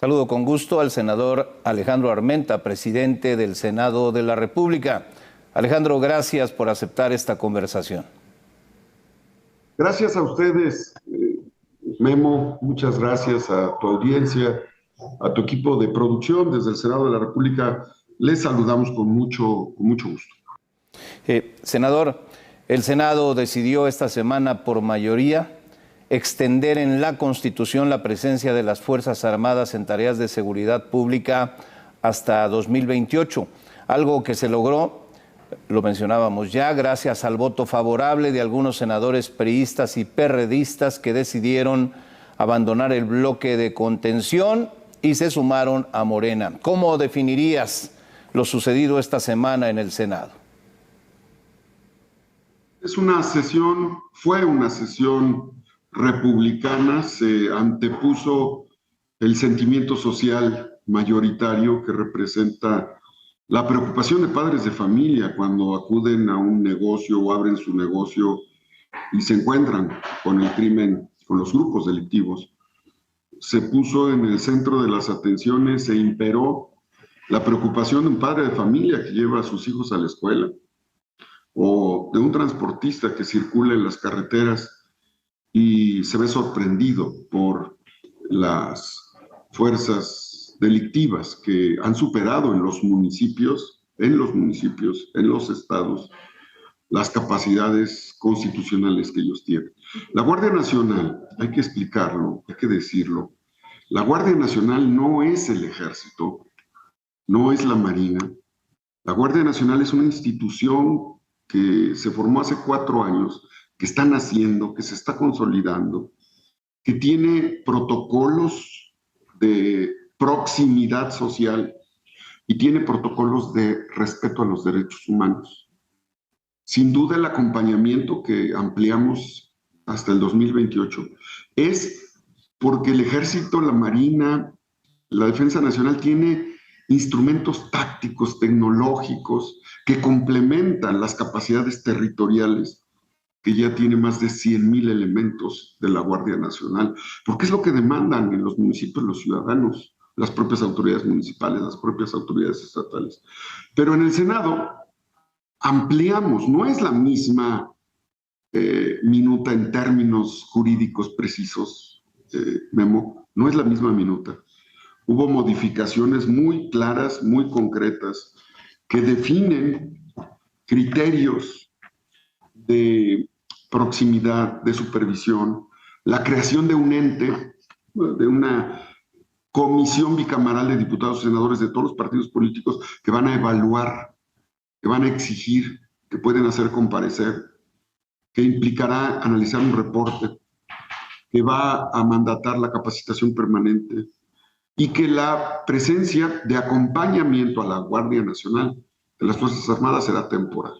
Saludo con gusto al senador Alejandro Armenta, presidente del Senado de la República. Alejandro, gracias por aceptar esta conversación. Gracias a ustedes, Memo, muchas gracias a tu audiencia, a tu equipo de producción desde el Senado de la República. Les saludamos con mucho gusto. Senador, el Senado decidió esta semana por mayoría extender en la Constitución la presencia de las Fuerzas Armadas en tareas de seguridad pública hasta 2028, algo que se logró, lo mencionábamos ya, gracias al voto favorable de algunos senadores priistas y perredistas que decidieron abandonar el bloque de contención y se sumaron a Morena. ¿Cómo definirías lo sucedido esta semana en el Senado? Fue una sesión republicana, se antepuso el sentimiento social mayoritario que representa la preocupación de padres de familia cuando acuden a un negocio o abren su negocio y se encuentran con el crimen, con los grupos delictivos. Se puso en el centro de las atenciones, se imperó la preocupación de un padre de familia que lleva a sus hijos a la escuela, o de un transportista que circula en las carreteras y se ve sorprendido por las fuerzas delictivas que han superado en los municipios, en los estados, las capacidades constitucionales que ellos tienen. La Guardia Nacional, hay que explicarlo, hay que decirlo, la Guardia Nacional no es el Ejército, no es la Marina. La Guardia Nacional es una institución que se formó hace 4 años, que está naciendo, que se está consolidando, que tiene protocolos de proximidad social y tiene protocolos de respeto a los derechos humanos. Sin duda el acompañamiento que ampliamos hasta el 2028 es porque el Ejército, la Marina, la Defensa Nacional tiene instrumentos tácticos, tecnológicos, que complementan las capacidades territoriales que ya tiene más de 100,000 elementos de la Guardia Nacional, porque es lo que demandan en los municipios los ciudadanos, las propias autoridades municipales, las propias autoridades estatales. Pero en el Senado ampliamos, no es la misma minuta en términos jurídicos precisos, Memo, no es la misma minuta. Hubo modificaciones muy claras, muy concretas, que definen criterios de proximidad, de supervisión, la creación de un ente, de una comisión bicameral de diputados y senadores de todos los partidos políticos que van a evaluar, que van a exigir, que pueden hacer comparecer, que implicará analizar un reporte, que va a mandatar la capacitación permanente y que la presencia de acompañamiento a la Guardia Nacional de las Fuerzas Armadas será temporal.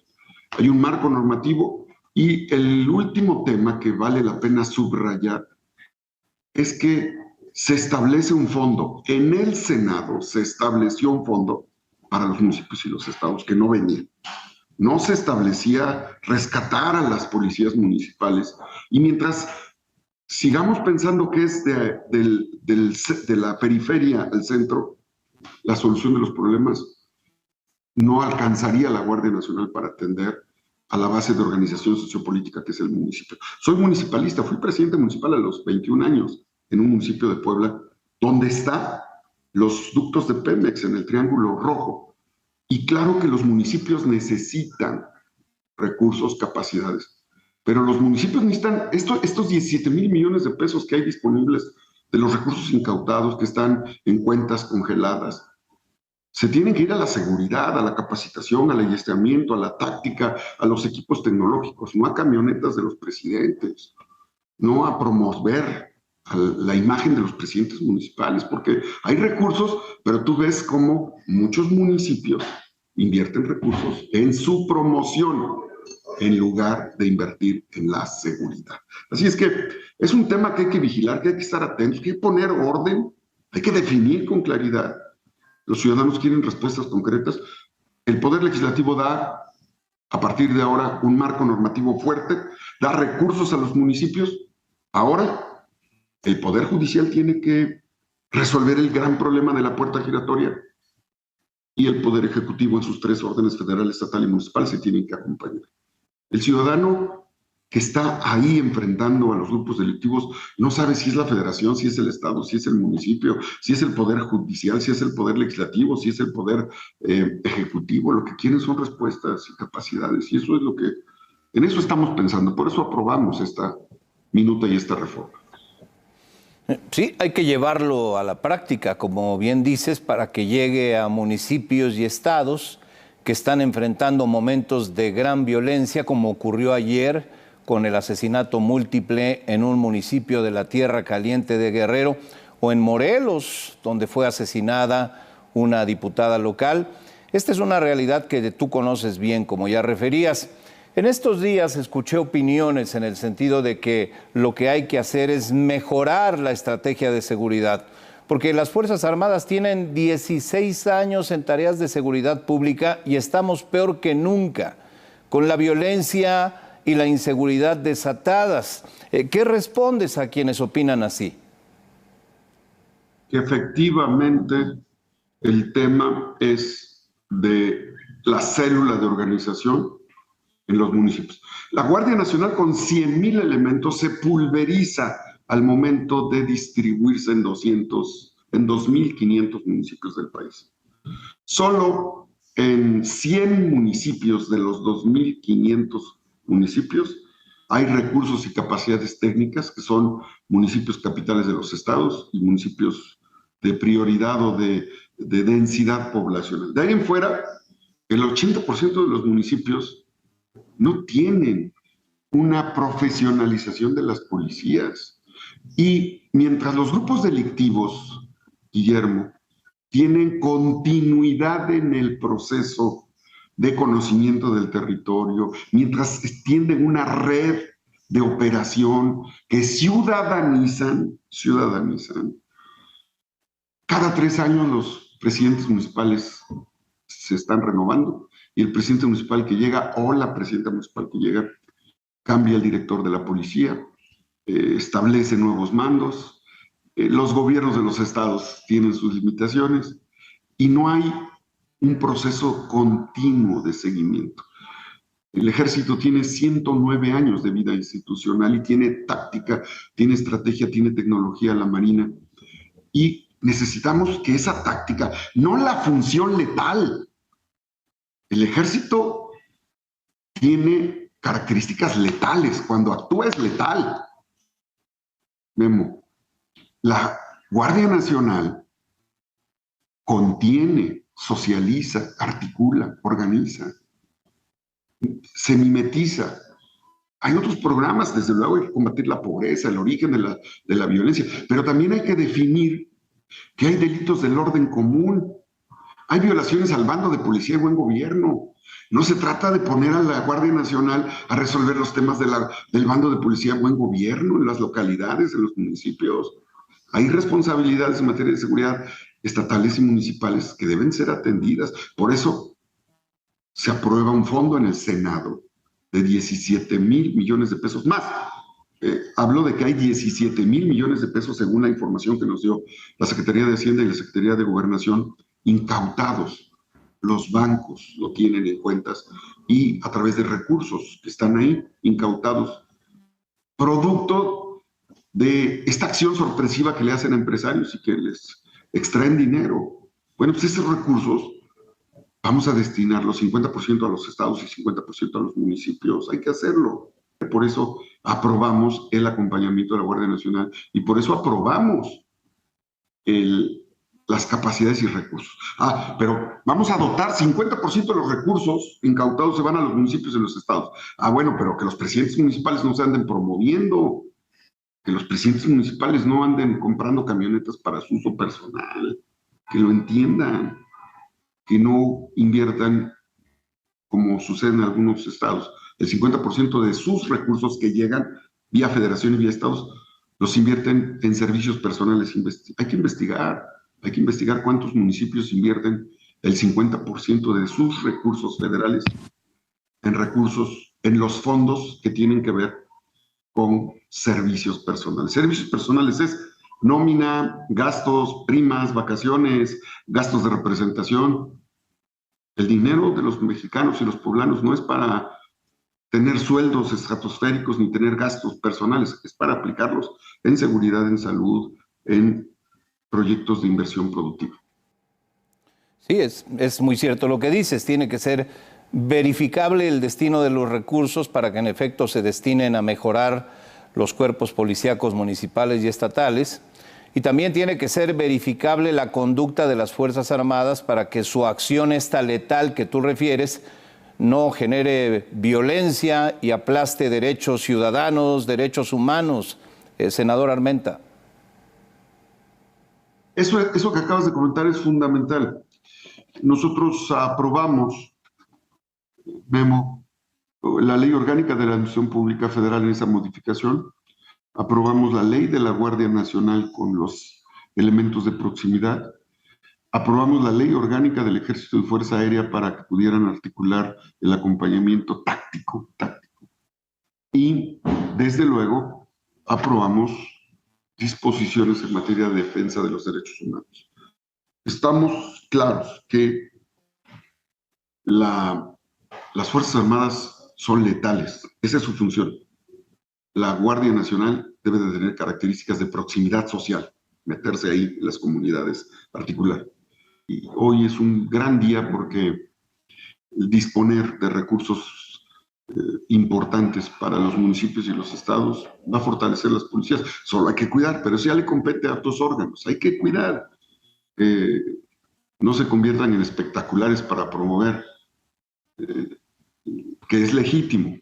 Hay un marco normativo y el último tema que vale la pena subrayar es que se establece un fondo. En el Senado se estableció un fondo para los municipios y los estados que no venían. No se establecía rescatar a las policías municipales. Y mientras sigamos pensando que es de la periferia al centro la solución de los problemas, no alcanzaría la Guardia Nacional para atender a la base de organización sociopolítica que es el municipio. Soy municipalista, fui presidente municipal a los 21 años en un municipio de Puebla, donde están los ductos de Pemex en el Triángulo Rojo. Y claro que los municipios necesitan recursos, capacidades, pero los municipios necesitan estos 17,000 millones de pesos que hay disponibles de los recursos incautados que están en cuentas congeladas. Se tienen que ir a la seguridad, a la capacitación, al adiestramiento, a la táctica, a los equipos tecnológicos, no a camionetas de los presidentes, no a promover la imagen de los presidentes municipales, porque hay recursos, pero tú ves cómo muchos municipios invierten recursos en su promoción en lugar de invertir en la seguridad. Así es que es un tema que hay que vigilar, que hay que estar atentos, que hay que poner orden, hay que definir con claridad. Los ciudadanos quieren respuestas concretas. El Poder Legislativo da, a partir de ahora, un marco normativo fuerte, da recursos a los municipios. Ahora, el Poder Judicial tiene que resolver el gran problema de la puerta giratoria, y el Poder Ejecutivo en sus 3 órdenes federal, estatal y municipal se tienen que acompañar. El ciudadano que está ahí enfrentando a los grupos delictivos no sabe si es la federación, si es el estado, si es el municipio, si es el poder judicial, si es el poder legislativo, si es el poder ejecutivo. Lo que quieren son respuestas y capacidades, y eso es lo que, en eso estamos pensando. Por eso aprobamos esta minuta y esta reforma. Sí, hay que llevarlo a la práctica, como bien dices, para que llegue a municipios y estados que están enfrentando momentos de gran violencia, como ocurrió ayer con el asesinato múltiple en un municipio de la Tierra Caliente de Guerrero, o en Morelos, donde fue asesinada una diputada local. Esta es una realidad que tú conoces bien, como ya referías. En estos días escuché opiniones en el sentido de que lo que hay que hacer es mejorar la estrategia de seguridad, porque las Fuerzas Armadas tienen 16 años en tareas de seguridad pública y estamos peor que nunca, con la violencia y la inseguridad desatadas. ¿Qué respondes a quienes opinan así? Que efectivamente el tema es de la célula de organización en los municipios. La Guardia Nacional con 100,000 elementos se pulveriza al momento de distribuirse en 2,500 municipios del país. Solo en 100 municipios de los 2,500 municipios hay recursos y capacidades técnicas, que son municipios capitales de los estados y municipios de prioridad o de densidad poblacional. De ahí en fuera, el 80% de los municipios no tienen una profesionalización de las policías. Y mientras los grupos delictivos, Guillermo, tienen continuidad en el proceso de conocimiento del territorio, mientras extienden una red de operación que ciudadanizan, cada 3 años los presidentes municipales se están renovando, y el presidente municipal que llega o la presidenta municipal que llega cambia el director de la policía, establece nuevos mandos, los gobiernos de los estados tienen sus limitaciones y no hay un proceso continuo de seguimiento. El ejército tiene 109 años de vida institucional y tiene táctica, tiene estrategia, tiene tecnología, la marina, y necesitamos que esa táctica, no la función letal. El ejército tiene características letales, cuando actúa es letal. Memo, la Guardia Nacional contiene, socializa, articula, organiza, se mimetiza. Hay otros programas, desde luego hay que combatir la pobreza, el origen de la violencia, pero también hay que definir que hay delitos del orden común. Hay violaciones al bando de policía y buen gobierno. No se trata de poner a la Guardia Nacional a resolver los temas del bando de policía y buen gobierno en las localidades, en los municipios. Hay responsabilidades en materia de seguridad estatales y municipales que deben ser atendidas. Por eso se aprueba un fondo en el Senado de 17,000 millones de pesos más. Hablo de que hay 17,000 millones de pesos, según la información que nos dio la Secretaría de Hacienda y la Secretaría de Gobernación, incautados. Los bancos lo tienen en cuentas y a través de recursos que están ahí incautados, producto de esta acción sorpresiva que le hacen a empresarios y que les extraen dinero. Bueno, pues esos recursos vamos a destinarlos 50% a los estados y 50% a los municipios. Hay que hacerlo. Por eso aprobamos el acompañamiento de la Guardia Nacional y por eso aprobamos las capacidades y recursos. Pero vamos a dotar 50% de los recursos incautados se van a los municipios y los estados. Bueno, pero que los presidentes municipales no se anden promoviendo, que los presidentes municipales no anden comprando camionetas para su uso personal, que lo entiendan, que no inviertan, como sucede en algunos estados, el 50% de sus recursos que llegan vía federación y vía estados, los invierten en servicios personales. Hay que investigar cuántos municipios invierten el 50% de sus recursos federales en los fondos que tienen que ver con servicios personales. Servicios personales es nómina, gastos, primas, vacaciones, gastos de representación. El dinero de los mexicanos y los poblanos no es para tener sueldos estratosféricos ni tener gastos personales, es para aplicarlos en seguridad, en salud, en proyectos de inversión productiva. Sí, es muy cierto lo que dices. Tiene que ser verificable el destino de los recursos para que en efecto se destinen a mejorar los cuerpos policíacos municipales y estatales. Y también tiene que ser verificable la conducta de las Fuerzas Armadas para que su acción esta letal que tú refieres no genere violencia y aplaste derechos ciudadanos, derechos humanos. Senador Armenta. Eso que acabas de comentar es fundamental. Nosotros aprobamos, Memo, la Ley Orgánica de la Administración Pública Federal en esa modificación. Aprobamos la Ley de la Guardia Nacional con los elementos de proximidad. Aprobamos la Ley Orgánica del Ejército y Fuerza Aérea para que pudieran articular el acompañamiento táctico. Y, desde luego, aprobamos disposiciones en materia de defensa de los derechos humanos. Estamos claros que las Fuerzas Armadas son letales. Esa es su función. La Guardia Nacional debe de tener características de proximidad social, meterse ahí en las comunidades particular. Y hoy es un gran día porque disponer de recursos importantes para los municipios y los estados va a fortalecer las policías. Solo hay que cuidar, pero eso ya le compete a otros órganos. Hay que cuidar. No se conviertan en espectaculares para promover, que es legítimo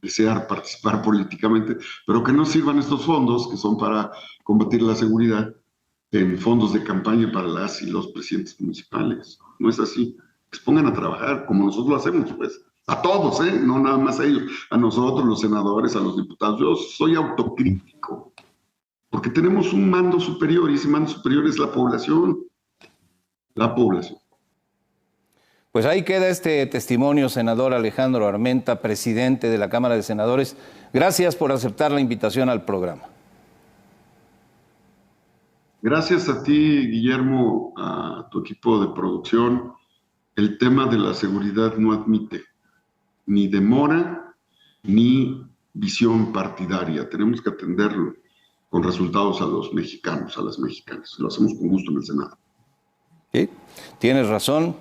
desear participar políticamente, pero que no sirvan estos fondos que son para combatir la seguridad en fondos de campaña para las y los presidentes municipales. No es así. Que se pongan a trabajar como nosotros lo hacemos, pues. A todos, no nada más a ellos. A nosotros, los senadores, a los diputados. Yo soy autocrítico, porque tenemos un mando superior y ese mando superior es la población. La población. Pues ahí queda este testimonio, senador Alejandro Armenta, presidente de la Cámara de Senadores. Gracias por aceptar la invitación al programa. Gracias a ti, Guillermo, a tu equipo de producción. El tema de la seguridad no admite ni demora ni visión partidaria. Tenemos que atenderlo con resultados a los mexicanos, a las mexicanas. Lo hacemos con gusto en el Senado. Sí, tienes razón.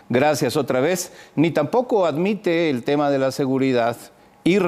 Gracias otra vez. Ni tampoco admite el tema de la seguridad y